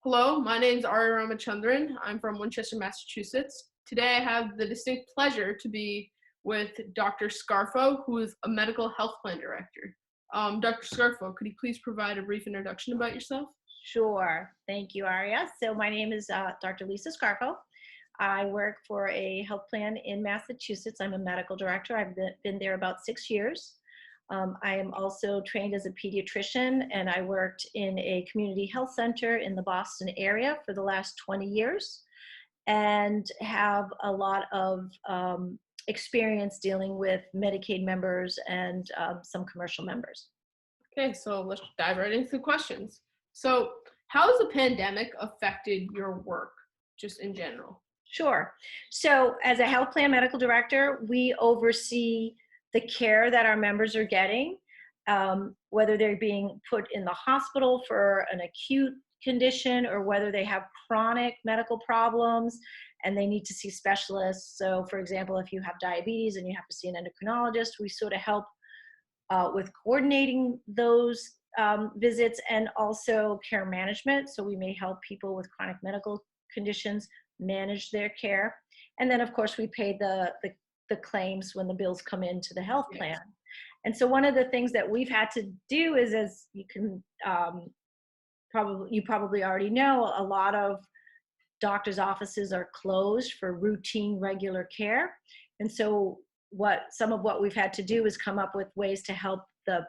Hello, my name is Ari Ramachandran. I'm from Winchester, Massachusetts. Today I have the distinct pleasure to be with Dr. Scarfo, who is a medical health plan director. Dr. Scarfo, could you please provide a brief introduction about yourself? Sure. Thank you, Aria. So my name is Dr. Lisa Scarfo. I work for a health plan in Massachusetts. I'm a medical director. I've been there about 6 years. I am also trained as a pediatrician, and I worked in a community health center in the Boston area for the last 20 years and have a lot of experience dealing with Medicaid members and some commercial members. Okay, so let's dive right into the questions. So, how has the pandemic affected your work, just in general? Sure. So as a health plan medical director, we oversee the care that our members are getting, whether they're being put in the hospital for an acute condition or whether they have chronic medical problems and they need to see specialists. So for example, if you have diabetes and you have to see an endocrinologist, we sort of help with coordinating those visits and also care management. So we may help people with chronic medical conditions manage their care. And then of course we pay the claims when the bills come into the health plan. And so one of the things that we've had to do is, as you can probably already know, a lot of doctors' offices are closed for routine regular care. And so some of what we've had to do is come up with ways to help the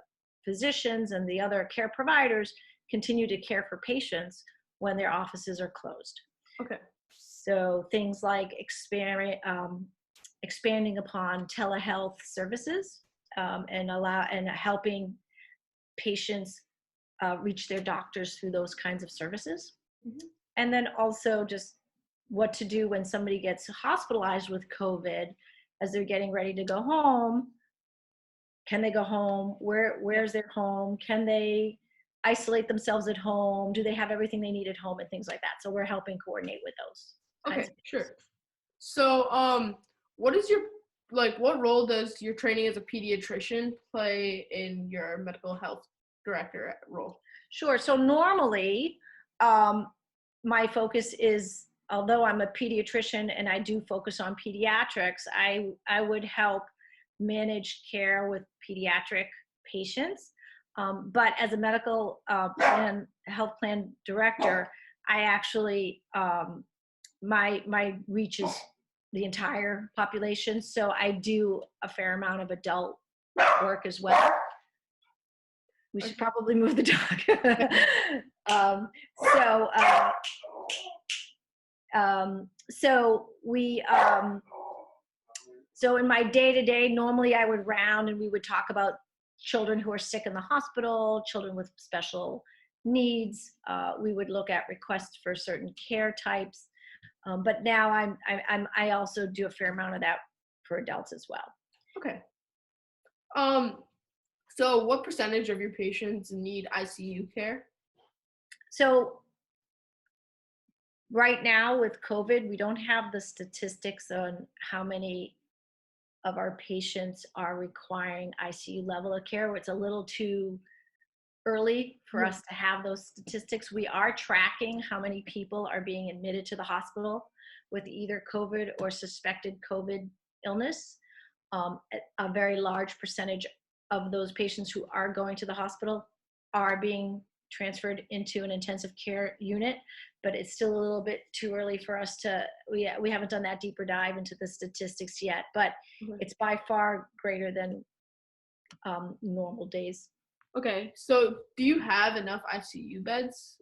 physicians and the other care providers continue to care for patients when their offices are closed. Okay. So things like expanding upon telehealth services and helping patients reach their doctors through those kinds of services. Mm-hmm. And then also just what to do when somebody gets hospitalized with COVID as they're getting ready to go home. Can they go home? Where's their home? Can they isolate themselves at home? Do they have everything they need at home and things like that? So we're helping coordinate with those. Okay, sure. So, what role does your training as a pediatrician play in your medical health director role? Sure. So normally, my focus is, although I'm a pediatrician and I do focus on pediatrics, I would help manage care with pediatric patients. But as a medical health plan director, I actually, my reach is the entire population. So I do a fair amount of adult work as well. We should probably move the dog. So in my day-to-day, normally I would round and we would talk about children who are sick in the hospital, children with special needs. We would look at requests for certain care types. But now I also do a fair amount of that for adults as well. Okay. So what percentage of your patients need ICU care? So right now with COVID, we don't have the statistics on how many of our patients are requiring ICU level of care. It's a little too early for us to have those statistics. We are tracking how many people are being admitted to the hospital with either COVID or suspected COVID illness. A very large percentage of those patients who are going to the hospital are being transferred into an intensive care unit, but it's still a little bit too early for us to, we haven't done that deeper dive into the statistics yet, but it's by far greater than normal days. Okay, so do you have enough ICU beds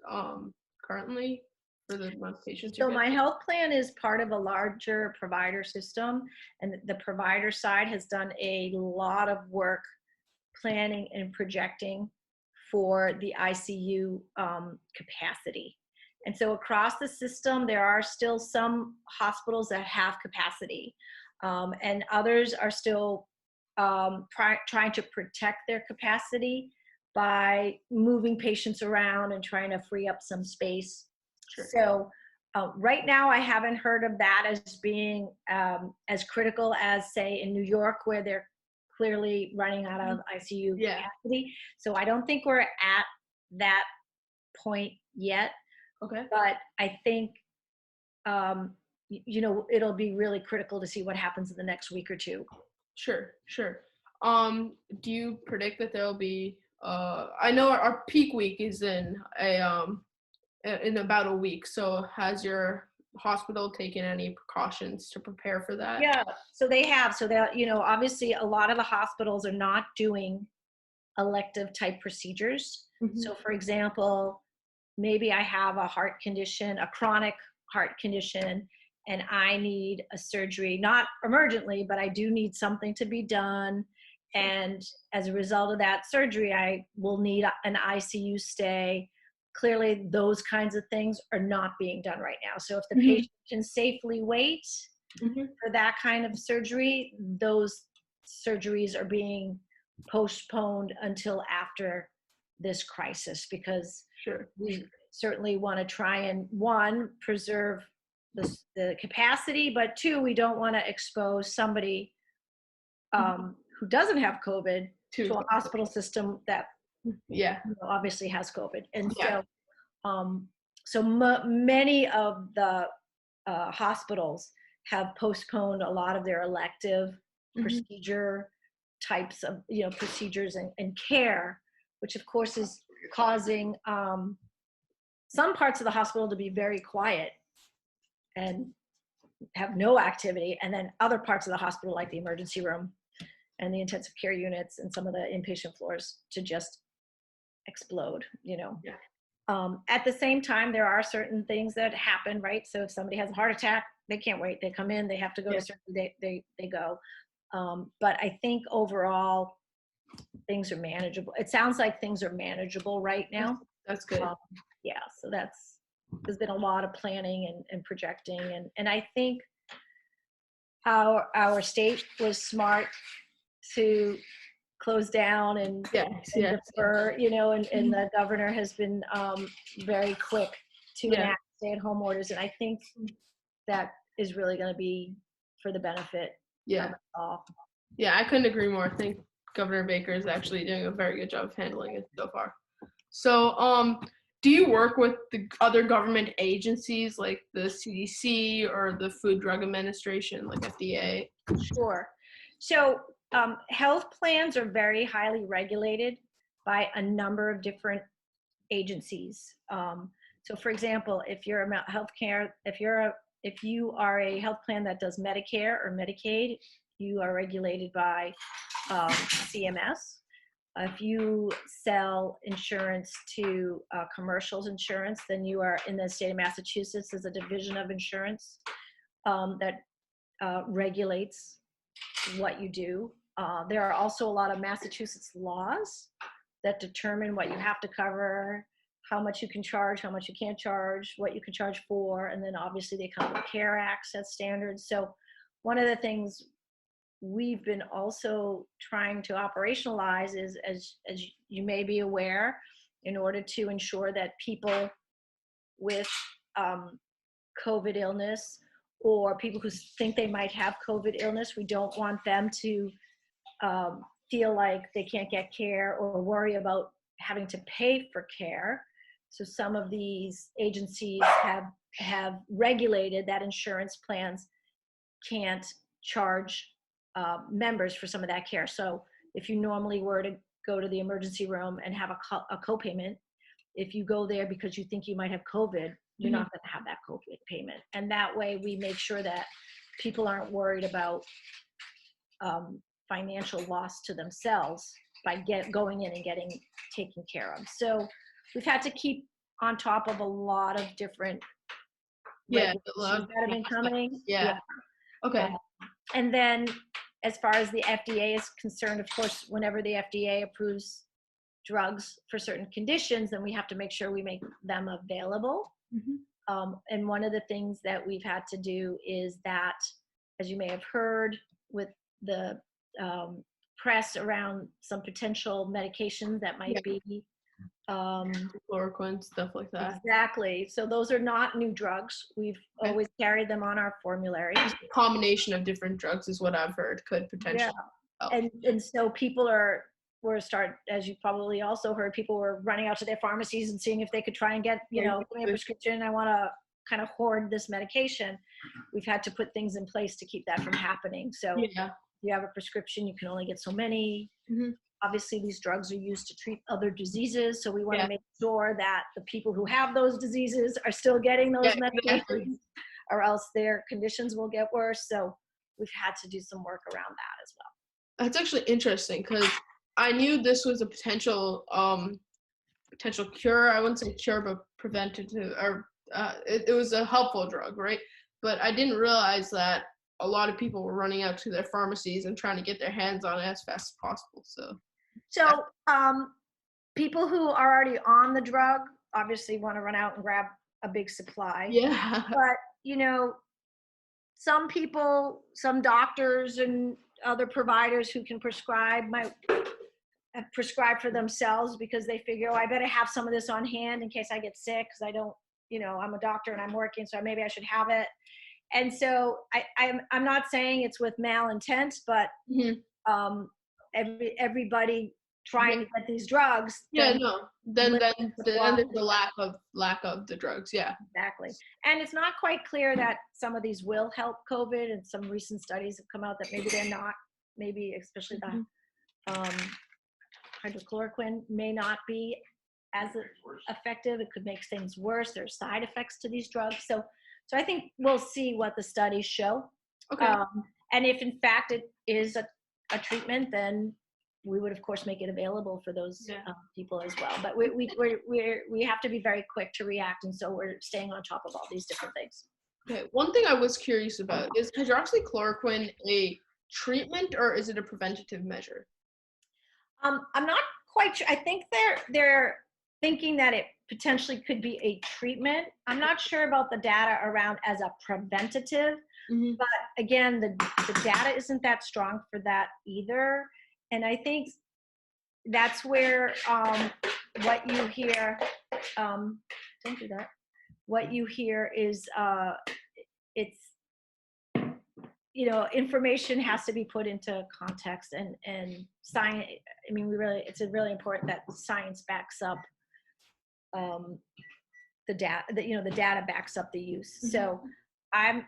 currently for the amount of patients? So my health plan is part of a larger provider system, and the provider side has done a lot of work planning and projecting for the ICU capacity. And so across the system, there are still some hospitals that have capacity, and others are still trying to protect their capacity by moving patients around and trying to free up some space. Sure. So right now, I haven't heard of that as being as critical as, say, in New York, where they're clearly running out of ICU capacity. So I don't think we're at that point yet. Okay. But I think, it'll be really critical to see what happens in the next week or two. Sure, sure. Do you predict that there'll be I know our peak week is in about a week. So has your hospital taken any precautions to prepare for that? Yeah, so they have. So that, obviously a lot of the hospitals are not doing elective type procedures. Hmm. So for example, maybe I have a heart condition, a chronic heart condition, and I need a surgery, not emergently, but I do need something to be done. And as a result of that surgery, I will need an ICU stay. Clearly, those kinds of things are not being done right now. So if the Hmm. patient can safely wait Hmm. for that kind of surgery, those surgeries are being postponed until after this crisis, because Sure. we certainly want to try and, one, preserve the capacity, but two, we don't want to expose somebody who doesn't have COVID Too. to a hospital system that Yeah. obviously has COVID. And Yeah. um, many of the hospitals have postponed a lot of their elective Hmm. procedure types of procedures and care, which of course is causing some parts of the hospital to be very quiet and have no activity, and then other parts of the hospital like the emergency room and the intensive care units and some of the inpatient floors to just explode. Yeah. At the same time, there are certain things that happen, right? So if somebody has a heart attack, they can't wait. They come in, they have to go Yeah. to surgery, they go. But I think overall, things are manageable. It sounds like things are manageable right now. That's good. Yeah, so there's been a lot of planning and projecting, and I think our state was smart to close down and Yes. and Yes. defer, and the governor has been very quick to Yeah. enact stay-at-home orders, and I think that is really going to be for the benefit Yeah. of us all. Yeah. I couldn't agree more. I think Governor Baker is actually doing a very good job of handling it so far. So, do you work with the other government agencies like the CDC or the Food Drug Administration, like FDA? Sure. So health plans are very highly regulated by a number of different agencies. So for example, if you're a healthcare, if you are a health plan that does Medicare or Medicaid, you are regulated by CMS. If you sell insurance to commercials insurance, then you are in the state of Massachusetts. There's a division of insurance that regulates what you do. There are also a lot of Massachusetts laws that determine what you have to cover, how much you can charge, how much you can't charge, what you can charge for, and then obviously they come with CARE Act set standards. So one of the things we've been also trying to operationalize is, as you may be aware, in order to ensure that people with COVID illness or people who think they might have COVID illness, we don't want them to feel like they can't get care or worry about having to pay for care. So some of these agencies have regulated that insurance plans can't charge members for some of that care. So if you normally were to go to the emergency room and have a copayment, if you go there because you think you might have COVID, you're not going to have that COVID payment. And that way we make sure that people aren't worried about financial loss to themselves by going in and getting taken care of. So we've had to keep on top of a lot of different regulations that have been coming. Yeah. Okay. And then as far as the FDA is concerned, of course, whenever the FDA approves drugs for certain conditions, then we have to make sure we make them available. And one of the things that we've had to do is that, as you may have heard with the press around some potential medications that might be chloroquine, stuff like that. Exactly. So those are not new drugs. We've always carried them on our formulary. A combination of different drugs is what I've heard could potentially help. And so people are, as you probably also heard, people were running out to their pharmacies and seeing if they could try and get, give me a prescription. I want to kind of hoard this medication. We've had to put things in place to keep that from happening. So Yeah. if you have a prescription, you can only get so many. Obviously, these drugs are used to treat other diseases. So we want to make sure that the people who have those diseases are still getting those medications, or else their conditions will get worse. So we've had to do some work around that as well. That's actually interesting because I knew this was a potential cure. I wouldn't say cure, but preventative, or it was a helpful drug, right? But I didn't realize that a lot of people were running out to their pharmacies and trying to get their hands on it as fast as possible. So people who are already on the drug obviously want to run out and grab a big supply. Yeah. But, some people, some doctors and other providers who can prescribe might prescribe for themselves because they figure, I better have some of this on hand in case I get sick, because I don't, I'm a doctor and I'm working, so maybe I should have it. And so I'm not saying it's with malintent, but everybody trying to get these drugs. Then there's the lack of the drugs. Yeah, exactly. And it's not quite clear that some of these will help COVID, and some recent studies have come out that maybe they're not. Maybe especially the hydrochloroquine may not be as effective. It could make things worse. There's side effects to these drugs. So I think we'll see what the studies show. Okay. And if in fact it is a treatment, then we would of course make it available for those people as well. But we have to be very quick to react, and so we're staying on top of all these different things. Okay. One thing I was curious about is hydroxychloroquine a treatment or is it a preventative measure? I'm not quite sure. I think they're thinking that it potentially could be a treatment. I'm not sure about the data around as a preventative, but again, the data isn't that strong for that either. And I think that's where what you hear, don't do that. What you hear is it's, information has to be put into context and science. I mean, it's really important that science backs up the data. The data backs up the use. So I'm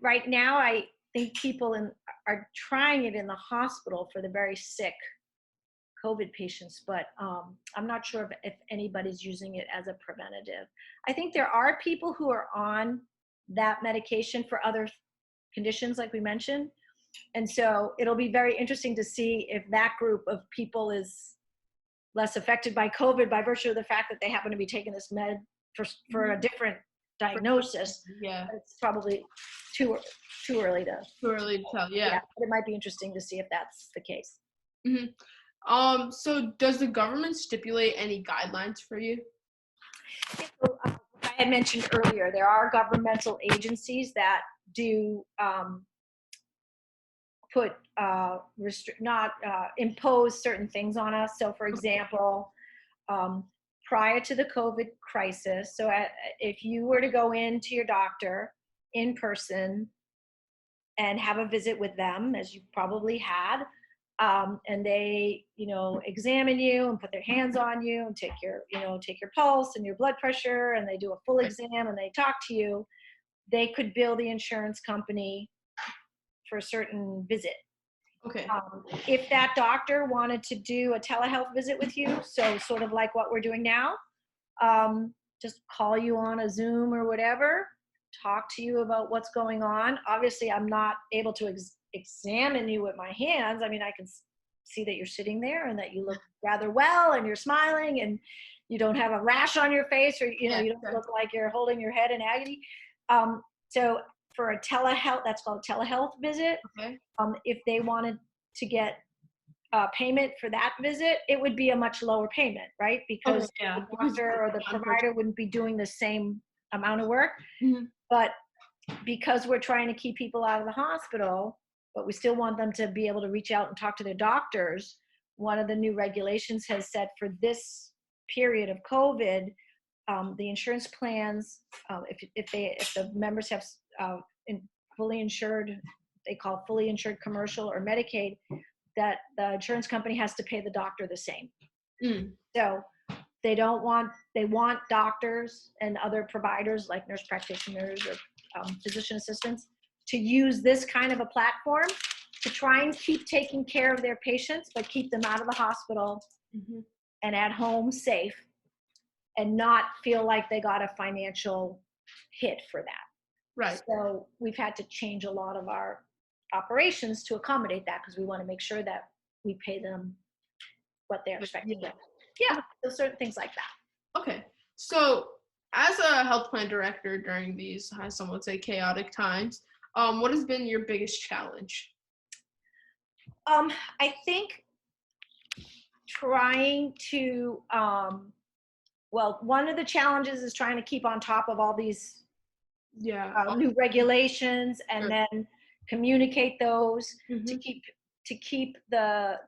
right now. I think people are trying it in the hospital for the very sick COVID patients, but I'm not sure if anybody's using it as a preventative. I think there are people who are on that medication for other conditions like we mentioned. And so it'll be very interesting to see if that group of people is less affected by COVID by virtue of the fact that they happen to be taking this med for a different diagnosis. Yeah. It's probably too early to tell. Yeah. But it might be interesting to see if that's the case. So does the government stipulate any guidelines for you? So, I had mentioned earlier, there are governmental agencies that do impose certain things on us. So for example, prior to the COVID crisis, so if you were to go into your doctor in person and have a visit with them, as you probably had, and they, examine you and put their hands on you and take your pulse and your blood pressure, and they do a full exam and they talk to you, they could bill the insurance company for a certain visit. Okay. If that doctor wanted to do a telehealth visit with you, so sort of like what we're doing now, just call you on a Zoom or whatever, talk to you about what's going on. Obviously, I'm not able to examine you with my hands. I mean, I can see that you're sitting there and that you look rather well and you're smiling and you don't have a rash on your face, or you don't look like you're holding your head in agony. So for a telehealth, that's called a telehealth visit. Okay. If they wanted to get payment for that visit, it would be a much lower payment, right? Because the doctor or the provider wouldn't be doing the same amount of work. But because we're trying to keep people out of the hospital, but we still want them to be able to reach out and talk to their doctors, one of the new regulations has said for this period of COVID, the insurance plans, if the members have fully insured, they call fully insured commercial or Medicaid, that the insurance company has to pay the doctor the same. Mm. So they want doctors and other providers like nurse practitioners or physician assistants to use this kind of a platform to try and keep taking care of their patients, but keep them out of the hospital Mm-hmm. and at home safe, and not feel like they got a financial hit for that. Right. So we've had to change a lot of our operations to accommodate that, because we want to make sure that we pay them what they're expecting. Yeah. Yeah, so certain things like that. Okay. So as a health plan director during these, some would say, chaotic times, what has been your biggest challenge? I think trying to, well, one of the challenges is trying to keep on top of all these Yeah. new regulations, and Sure. then communicate those Mm-hmm. to keep the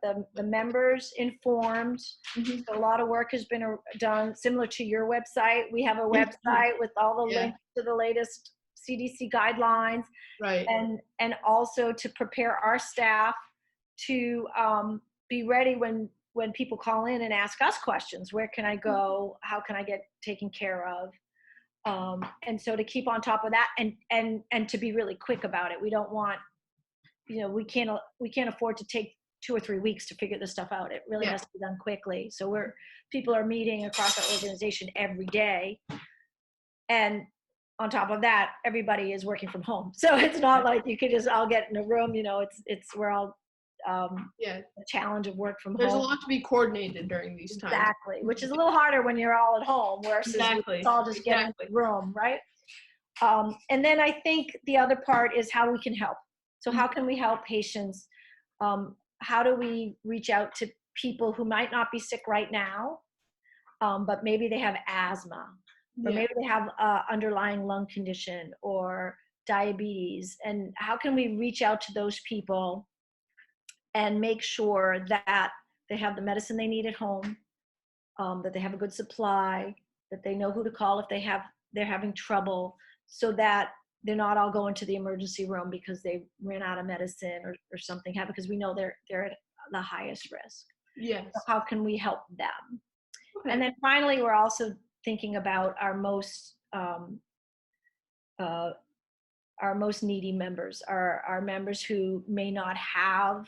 members informed. Mm-hmm. So a lot of work has been done similar to your website. We have a website with all the Yeah. links to the latest CDC guidelines, Right. and also to prepare our staff to be ready when people call in and ask us questions. Where can I go? How can I get taken care of? And so to keep on top of that, and to be really quick about it. We don't want, we can't afford to take 2 or 3 weeks to figure this stuff out. It really has to be done quickly. So people are meeting across our organization every day, and on top of that, everybody is working from home. So it's not like you could just all get in a room. We're all the challenge of work from There's home. a lot to be coordinated during these times. Exactly, which is a little harder when you're all at home versus it's all just get in the room, right? And then I think the other part is how we can help. So how can we help patients? How do we reach out to people who might not be sick right now, but maybe they have asthma, or maybe they have underlying lung condition or diabetes, and how can we reach out to those people and make sure that they have the medicine they need at home, that they have a good supply, that they know who to call if they're having trouble, so that they're not all going to the emergency room because they ran out of medicine or something happened, because we know they're at the highest risk. Yes. So how can we help them? Okay. And then finally, we're also thinking about our most needy members, our members who may not have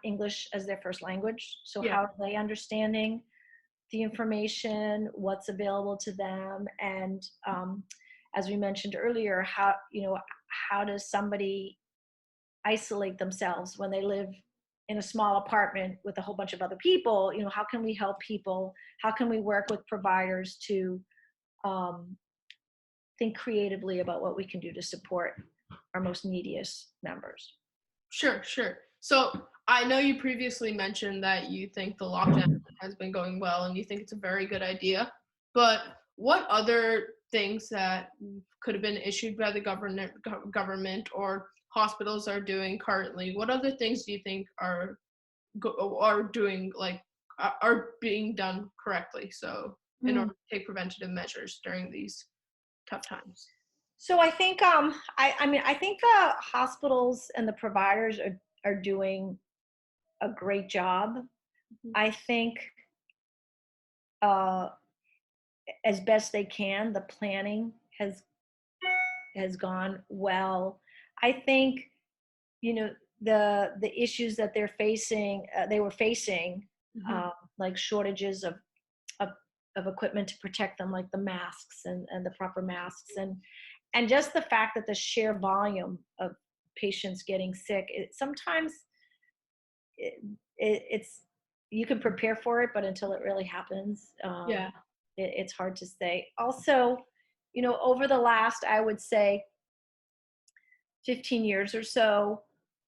English as their first language. So how are they understanding the information, what's available to them? And as we mentioned earlier, how does somebody isolate themselves when they live in a small apartment with a whole bunch of other people? How can we help people? How can we work with providers to think creatively about what we can do to support our most neediest members? Sure. So I know you previously mentioned that you think the lockdown has been going well and you think it's a very good idea, but what other things that could have been issued by the government or hospitals are doing currently? What other things do you think are being done correctly? So in order to take preventative measures during these tough times. So I think I think the hospitals and the providers are doing a great job. Mm-hmm. I think as best they can, the planning has gone well. I think the issues that they were facing, Mm-hmm. like shortages of equipment to protect them, like the masks and the proper masks, and just the fact that the sheer volume of patients getting sick, sometimes it's you can prepare for it, but until it really happens, it's hard to say. Also, over the last, I would say, 15 years or so,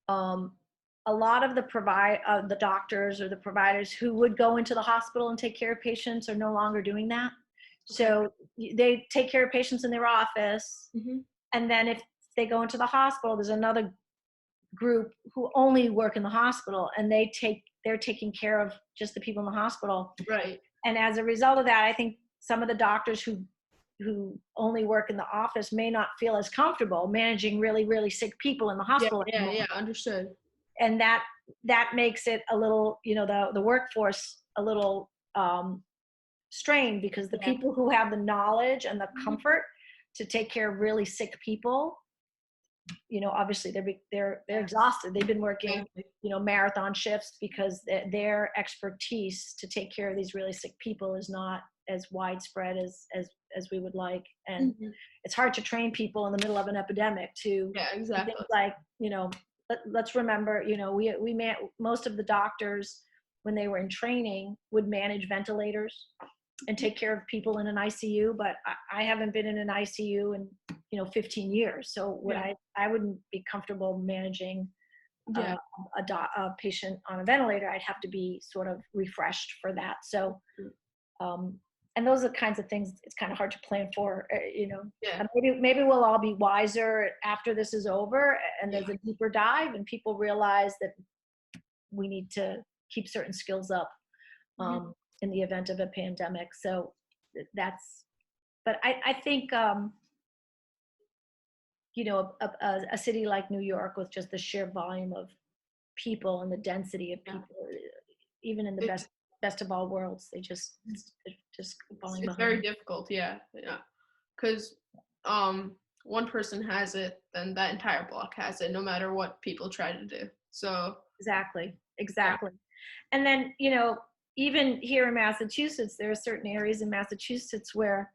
a lot of the doctors or the providers who would go into the hospital and take care of patients are no longer doing that. So they take care of patients in their office, and then if they go into the hospital, there's another group who only work in the hospital, and they're taking care of just the people in the hospital. Right. And as a result of that, I think some of the doctors who only work in the office may not feel as comfortable managing really, really sick people in the hospital anymore. Yeah, understood. and that makes it a little, the workforce a little strained, because the Yeah. people who have the knowledge and the Mhm. comfort to take care of really sick people, obviously they're Yeah. exhausted. They've been working, Exactly. marathon shifts, because their expertise to take care of these really sick people is not as widespread as we would like. And Mhm. it's hard to train people in the middle of an epidemic to Yeah, do things exactly. like, let's remember, most of the doctors, when they were in training, would manage ventilators and take care of people in an ICU, but I haven't been in an ICU in 15 years. So Yeah. I wouldn't be comfortable managing Yeah. a patient on a ventilator. I'd have to be sort of refreshed for that. So, um, and those are the kinds of things it's kind of hard to plan for, Yeah. maybe we'll all be wiser after this is over, and Yeah. there's a deeper dive and people realize that we need to keep certain skills up, Mhm. in the event of a pandemic. So that's, but I think, a city like New York, with just the sheer volume of people and the density of Yeah. people, even in the It's best of all worlds, they're just falling it's very behind. difficult. Yeah. Yeah. Because one person has it, then that entire block has it, no matter what people try to do. So Exactly, yeah. exactly. And then, even here in Massachusetts, there are certain areas in Massachusetts where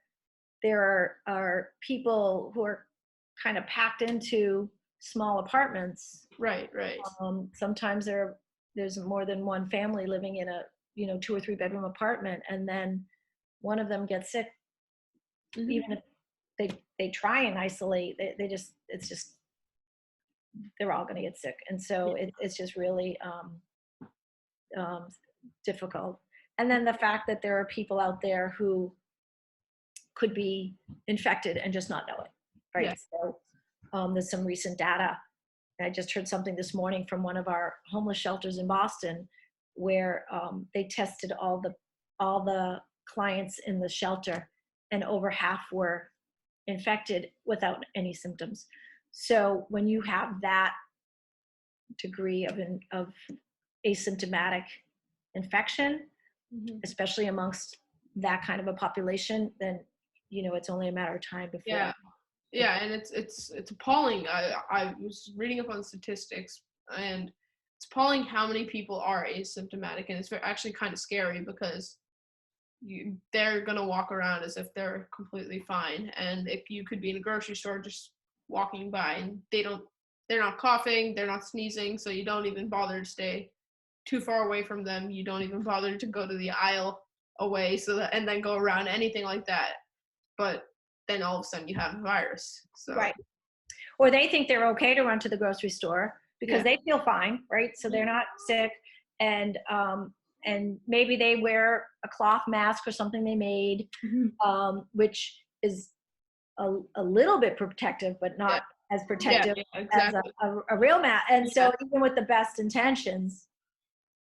there are people who are kind of packed into small apartments. Right. Right. Sometimes there's more than one family living in a 2 or 3 bedroom apartment, and then one of them gets sick. Mhm. Even if they try and isolate, they just it's just they're all going to get sick, and so Yeah. it's just really um, difficult. And then the fact that there are people out there who could be infected and just not know it, Yeah. right? So there's some recent data. I just heard something this morning from one of our homeless shelters in Boston, where they tested all the clients in the shelter, and over half were infected without any symptoms. So when you have that degree of asymptomatic infection, Mhm. especially amongst that kind of a population, then it's only a matter of time before. Yeah. Yeah, and it's appalling. I was reading up on statistics, and it's appalling how many people are asymptomatic, and it's actually kind of scary because they're gonna walk around as if they're completely fine, and if you could be in a grocery store just walking by, and they're not coughing, they're not sneezing, so you don't even bother to stay too far away from them. You don't even bother to go to the aisle away, and then go around anything like that. But then all of a sudden you have a virus. So Right. Or they think they're okay to run to the grocery store because yeah. they feel fine, right? So they're not sick, and maybe they wear a cloth mask or something they made, Mhm. which is a little bit protective, but Yeah. not as Yeah, protective yeah, as exactly. a real mask. And Yeah. so even with the best intentions,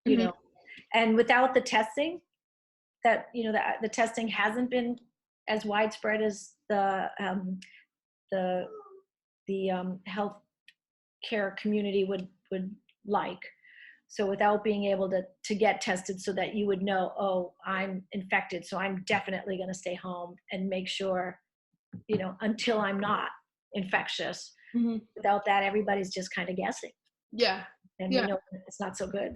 you Mhm. know, and without the testing, that the testing hasn't been as widespread as the health care community would like. So without being able to get tested so that you would know, oh, I'm infected, so I'm definitely going to stay home and make sure, until I'm not infectious. Mhm. Without that, everybody's just kind of guessing, Yeah. and we Yeah. know it's not so good.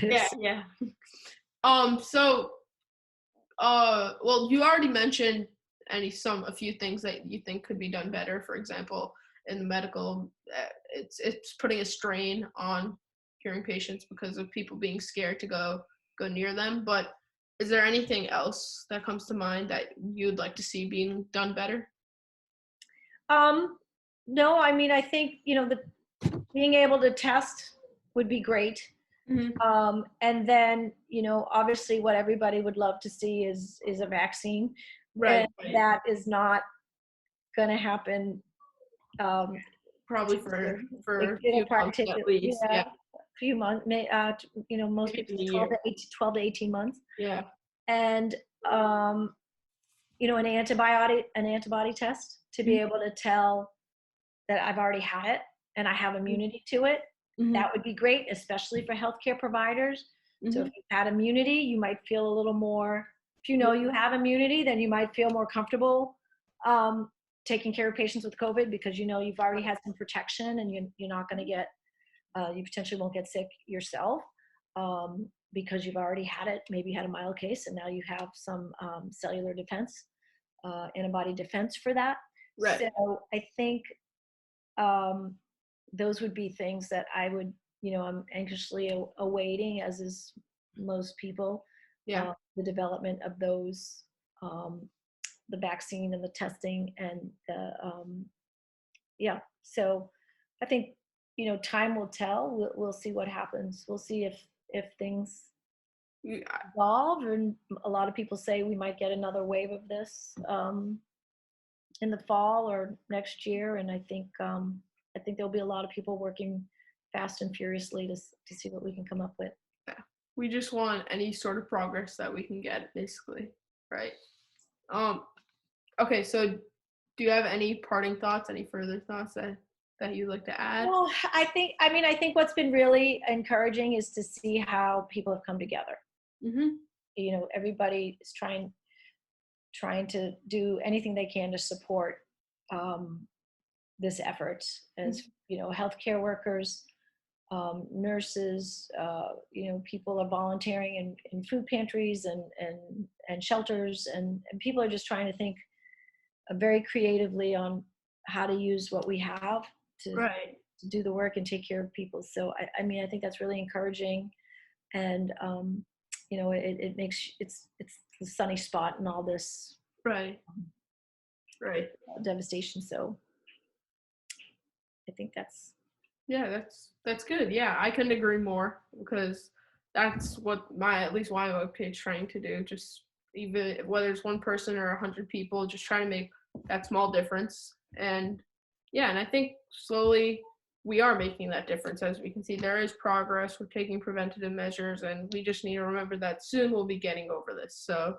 Yeah, yeah. So well, you already mentioned a few things that you think could be done better. For example, in the medical, it's putting a strain on hearing patients because of people being scared to go near them. But is there anything else that comes to mind that you'd like to see being done better? um, no, I mean, I think the being able to test would be great. Hmm. And then, obviously what everybody would love to see is a vaccine. Right, And right. that is not going to happen. Probably for a It'll few probably months take at least. yeah, Yeah, a few months, most maybe people even a 12 year. to 18, 12 to 18 months. Yeah. And, an antibody test to be Mhm. able to tell that I've already had it and I have immunity to it. That would be great, especially for healthcare providers. So if Mhm. you've had immunity, you might feel a little more, if you know you have immunity, then you might feel more comfortable um, taking care of patients with COVID because you know you've already had some protection and you're not going to get, you potentially won't get sick yourself because you've already had it, maybe had a mild case, and now you have some cellular defense, antibody defense for that. Right. So I think um, those would be things that I would, I'm anxiously awaiting, as is most people, Yeah. the development of those, um, the vaccine and the testing and the, yeah. So I think, time will tell. We'll see what happens. We'll see if things Yeah. evolve, and a lot of people say we might get another wave of this in the fall or next year. And I think there'll be a lot of people working fast and furiously to see what we can come up with. Yeah. We just want any sort of progress that we can get, basically. Right. Um, okay, so do you have any parting thoughts, any further thoughts that you'd like to add? Well, I think what's been really encouraging is to see how people have come together. Mhm. Everybody is trying to do anything they can to support um, this effort, as Mhm. healthcare workers, nurses, people are volunteering in food pantries and shelters, and people are just trying to think very creatively on how to use what we have Right. to do the work and take care of people. So I mean, I think that's really encouraging, and it makes it's the sunny spot in all this Right. Right. devastation. So I think that's Yeah, that's good. Yeah, I couldn't agree more because that's what my at least my webpage trying to do. Just even whether it's one person or 100 people, just trying to make that small difference. And yeah, and I think slowly we are making that difference. As we can see, there is progress. We're taking preventative measures, and we just need to remember that soon we'll be getting over this. So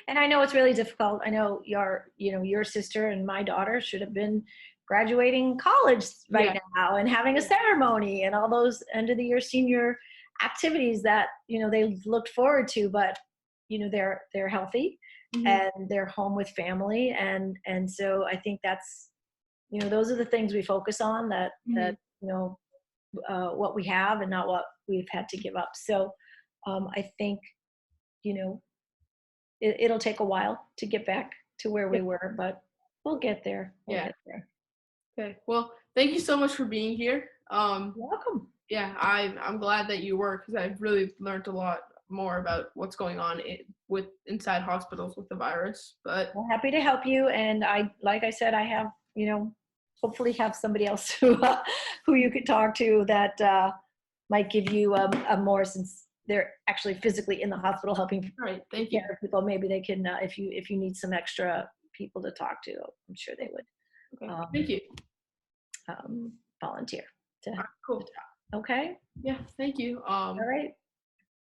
and I know it's really difficult. I know your sister and my daughter should have been graduating college yeah, right now and having a ceremony and all those end of the year senior activities that they looked forward to, but they're healthy hmm and they're home with family, and so I think that's those are the things we focus on, that hmm what we have and not what we've had to give up. So I think you know it'll take a while to get back to where yeah, we were, but we'll get there. We'll yeah. get there. Okay. Well, thank you so much for being here. You're welcome. Yeah, I'm glad that you were because I've really learned a lot more about what's going on with inside hospitals with the virus. But We're happy to help you. And like I said, I have, hopefully have somebody else who you could talk to that might give you a more, since they're actually physically in the hospital helping all right, take thank you. care of people. Maybe they can, if you need some extra people to talk to, I'm sure they would Okay, um, thank you. volunteer to All right, cool. talk. Okay. Yeah, thank you. All right.